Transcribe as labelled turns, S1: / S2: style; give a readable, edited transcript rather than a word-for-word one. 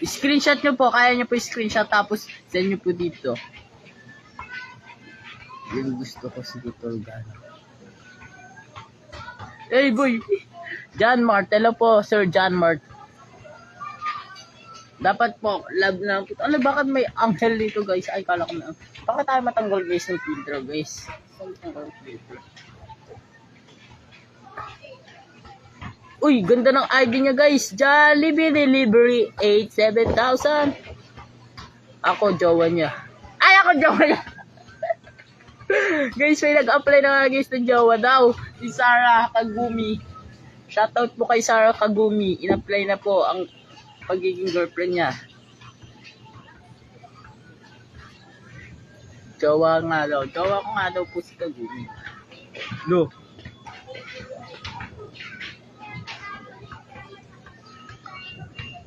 S1: Screenshot nyo po. Kaya nyo po screenshot tapos send nyo po dito. Yung gusto ko si Dr. Gano. Hey boy! John Mart. Hello po, Sir John Mart. Dapat po, love na po. Ano, bakit may anghel dito guys? Ay, kala ko na. Bakit tayo matanggal guys ng filter guys? Uy, ganda ng ID niya guys. Jollibee Delivery 87,000. Ako, jowa niya. Ay, ako, jowa niya. Guys, may nag-apply na nga guys ng jowa daw. Si Sarah Kagumi. Shoutout po kay Sarah Kagumi. In-apply na po ang pagiging girlfriend niya. Jowa nga daw. Jowa ko nga daw po si Kagumi. No.